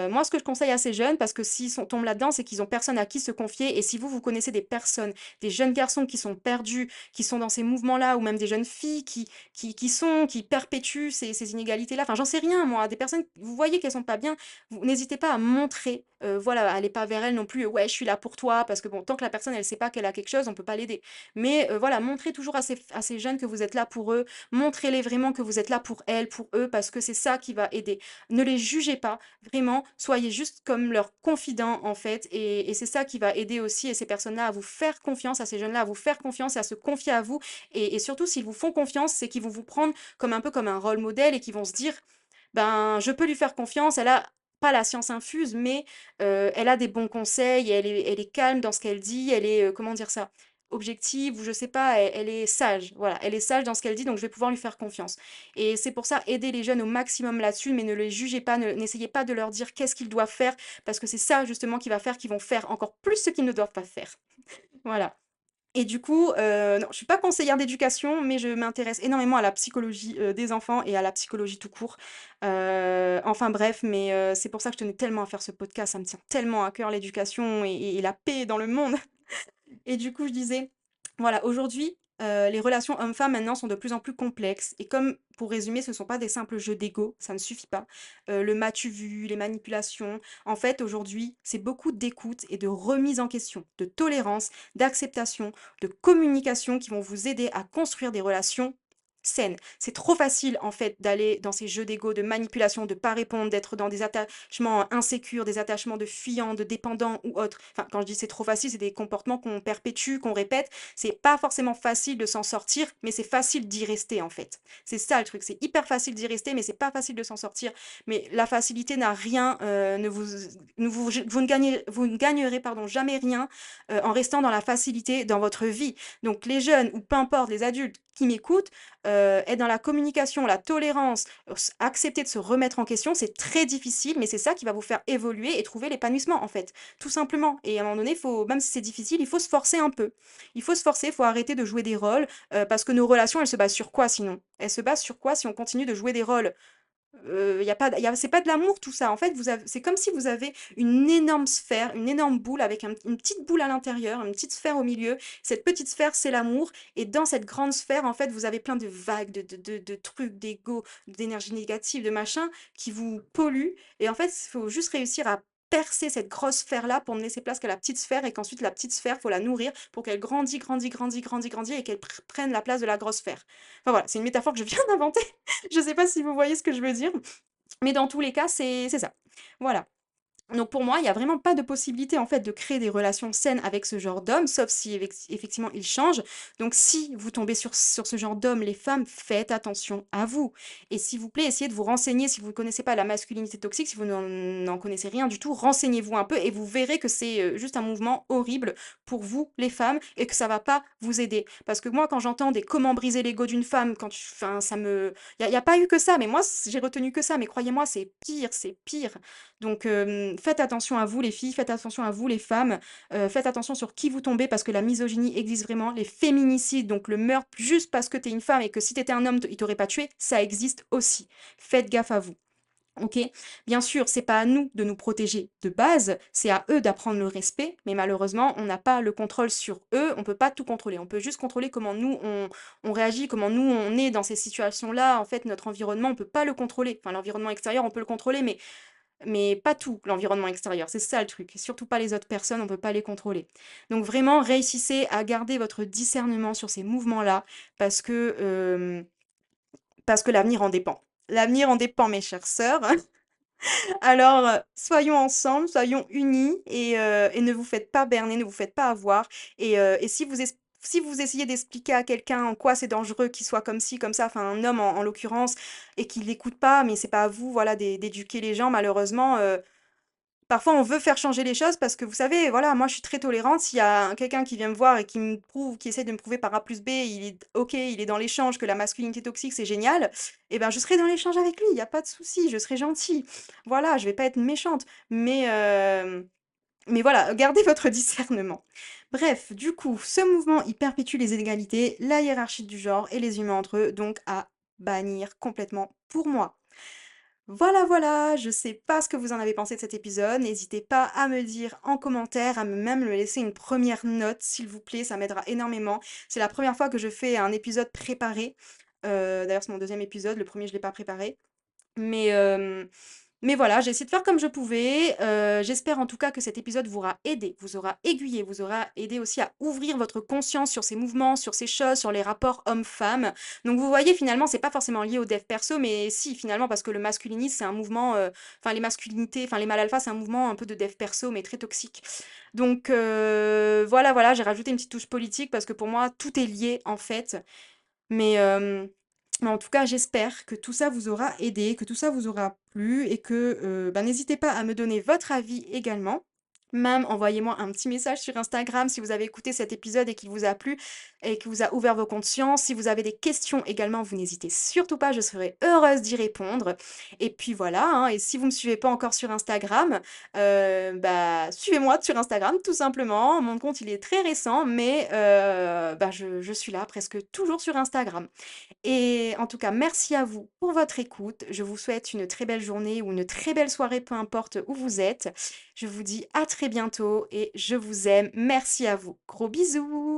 moi ce que je conseille à ces jeunes, parce que s'ils tombent là-dedans, c'est qu'ils ont personne à qui se confier. Et si vous connaissez des personnes, des jeunes garçons qui sont perdus, qui sont dans ces mouvements-là, ou même des jeunes filles qui perpétuent ces inégalités-là, enfin j'en sais rien moi, des personnes, vous voyez qu'elles sont pas bien, vous n'hésitez pas à montrer, voilà, allez pas vers elles non plus, ouais je suis là pour toi, parce que bon, tant que la personne elle sait pas qu'elle a quelque chose, on peut pas l'aider. Mais voilà, montrez toujours à ces jeunes que vous êtes là pour eux, montrez-les vraiment que vous êtes là pour elles, pour eux, parce que c'est ça qui va aider. Ne les jugez pas, vraiment, soyez juste comme leurs confidents en fait, et c'est ça qui va aider aussi et ces personnes-là à vous faire confiance, à ces jeunes-là à vous faire confiance et à se confier à vous, et surtout s'ils vous font confiance, c'est qu'ils vont vous prendre comme un peu comme un rôle modèle et qu'ils vont se dire, ben je peux lui faire confiance, elle a pas la science infuse, mais elle a des bons conseils, elle est calme dans ce qu'elle dit, elle est, comment dire ça? Objective ou je sais pas, elle est sage, voilà, elle est sage dans ce qu'elle dit, donc je vais pouvoir lui faire confiance. Et c'est pour ça, aider les jeunes au maximum là-dessus, mais ne les jugez pas, n'essayez pas de leur dire qu'est-ce qu'ils doivent faire, parce que c'est ça justement qui va faire qu'ils vont faire encore plus ce qu'ils ne doivent pas faire. Voilà. Et du coup, non, je suis pas conseillère d'éducation, mais je m'intéresse énormément à la psychologie, des enfants et à la psychologie tout court. Enfin bref, mais c'est pour ça que je tenais tellement à faire ce podcast, ça me tient tellement à cœur l'éducation et la paix dans le monde. Et du coup, je disais, voilà, aujourd'hui, les relations hommes-femmes maintenant sont de plus en plus complexes. Et comme, pour résumer, ce ne sont pas des simples jeux d'ego, ça ne suffit pas. Le m'as-tu vu, les manipulations. En fait, aujourd'hui, c'est beaucoup d'écoute et de remise en question, de tolérance, d'acceptation, de communication qui vont vous aider à construire des relations saines. C'est trop facile, en fait, d'aller dans ces jeux d'ego, de manipulation, de pas répondre, d'être dans des attachements insécures, des attachements de fuyants, de dépendants ou autres. Enfin, quand je dis c'est trop facile, c'est des comportements qu'on perpétue, qu'on répète. C'est pas forcément facile de s'en sortir, mais c'est facile d'y rester en fait. C'est ça le truc, c'est hyper facile d'y rester, mais c'est pas facile de s'en sortir. Mais la facilité n'a rien, vous ne gagnerez pardon, jamais rien en restant dans la facilité dans votre vie. Donc les jeunes, ou peu importe, les adultes qui m'écoutent, être dans la communication, la tolérance, accepter de se remettre en question, c'est très difficile, mais c'est ça qui va vous faire évoluer et trouver l'épanouissement en fait, tout simplement. Et à un moment donné, faut, même si c'est difficile, il faut se forcer un peu. Il faut se forcer, il faut arrêter de jouer des rôles, parce que nos relations, elles se basent sur quoi sinon? Elles se basent sur quoi si on continue de jouer des rôles? Y a pas d y a c'est pas de l'amour tout ça. En fait, c'est comme si vous avez une énorme sphère, une énorme boule avec une petite boule à l'intérieur, une petite sphère au milieu. Cette petite sphère, c'est l'amour, et dans cette grande sphère, en fait, vous avez plein de vagues, de trucs, d'ego, d'énergie négative, de machin qui vous polluent, et en fait, il faut juste réussir à percer cette grosse sphère-là pour ne laisser place qu'à la petite sphère, et qu'ensuite la petite sphère, faut la nourrir pour qu'elle grandit, grandit, grandit, grandit, grandit et qu'elle prenne la place de la grosse sphère. Enfin voilà, c'est une métaphore que je viens d'inventer. Je sais pas si vous voyez ce que je veux dire, mais dans tous les cas, c'est ça. Voilà. Donc pour moi, il y a vraiment pas de possibilité en fait de créer des relations saines avec ce genre d'homme, sauf si effectivement il change. Donc si vous tombez sur ce genre d'homme, les femmes, faites attention à vous. Et s'il vous plaît, essayez de vous renseigner si vous ne connaissez pas la masculinité toxique, si vous n'en connaissez rien du tout, renseignez-vous un peu et vous verrez que c'est juste un mouvement horrible pour vous, les femmes, et que ça va pas vous aider. Parce que moi, quand j'entends des comment briser l'ego d'une femme, enfin, ça me... y a pas eu que ça, mais moi, j'ai retenu que ça, mais croyez-moi, c'est pire, c'est pire. Donc, faites attention à vous les filles, faites attention à vous les femmes, faites attention sur qui vous tombez parce que la misogynie existe vraiment. Les féminicides, donc le meurtre juste parce que t'es une femme et que si t'étais un homme, il t'aurait pas tué, ça existe aussi. Faites gaffe à vous. OK? Bien sûr, c'est pas à nous de nous protéger de base, c'est à eux d'apprendre le respect, mais malheureusement, on n'a pas le contrôle sur eux, on peut pas tout contrôler. On peut juste contrôler comment nous on réagit, comment nous on est dans ces situations-là. En fait, notre environnement, on peut pas le contrôler. Enfin, l'environnement extérieur, on peut le contrôler, mais pas tout, l'environnement extérieur, c'est ça le truc. Et surtout pas les autres personnes, on peut pas les contrôler. Donc vraiment, réussissez à garder votre discernement sur ces mouvements-là, parce que, parce que l'avenir en dépend. L'avenir en dépend, mes chères sœurs. Alors, soyons ensemble, soyons unis et ne vous faites pas berner, ne vous faites pas avoir et si vous essayez d'expliquer à quelqu'un en quoi c'est dangereux qu'il soit comme ci, comme ça, enfin un homme en l'occurrence et qu'il n'écoute pas, mais c'est pas à vous, voilà, d'éduquer les gens malheureusement, parfois, on veut faire changer les choses parce que vous savez, voilà, moi je suis très tolérante. S'il y a quelqu'un qui vient me voir et qui me prouve, qui essaie de me prouver par A plus B, il est OK, il est dans l'échange, que la masculinité toxique c'est génial, eh ben je serai dans l'échange avec lui, il n'y a pas de souci, je serai gentille. Voilà, je vais pas être méchante. Mais voilà, gardez votre discernement. Bref, du coup, ce mouvement, il perpétue les inégalités, la hiérarchie du genre et les humains entre eux, donc à bannir complètement pour moi. Voilà, voilà, je sais pas ce que vous en avez pensé de cet épisode. N'hésitez pas à me dire en commentaire, à même me laisser une première note, s'il vous plaît, ça m'aidera énormément. C'est la première fois que je fais un épisode préparé. D'ailleurs, c'est mon deuxième épisode, le premier, je l'ai pas préparé. Mais, euh, mais voilà, j'ai essayé de faire comme je pouvais. J'espère en tout cas que cet épisode vous aura aidé, vous aura aiguillé, vous aura aidé aussi à ouvrir votre conscience sur ces mouvements, sur ces choses, sur les rapports hommes-femmes. Donc vous voyez, finalement, c'est pas forcément lié au dev perso, mais si, finalement, parce que le masculinisme, c'est un mouvement, enfin les masculinités, enfin les mal alpha, c'est un mouvement un peu de dev perso, mais très toxique. Donc voilà, voilà, j'ai rajouté une petite touche politique parce que pour moi, tout est lié en fait. Mais, mais en tout cas, j'espère que tout ça vous aura aidé, que tout ça vous aura plu et que, bah, n'hésitez pas à me donner votre avis également. Même envoyez-moi un petit message sur Instagram si vous avez écouté cet épisode et qu'il vous a plu et qui vous a ouvert vos consciences. Si vous avez des questions également, vous n'hésitez surtout pas, je serai heureuse d'y répondre. Et puis voilà, hein, et si vous ne me suivez pas encore sur Instagram, bah, suivez-moi sur Instagram tout simplement. Mon compte, il est très récent, mais bah, je suis là presque toujours sur Instagram. Et en tout cas, merci à vous pour votre écoute. Je vous souhaite une très belle journée ou une très belle soirée, peu importe où vous êtes. Je vous dis à très bientôt et je vous aime. Merci à vous. Gros bisous.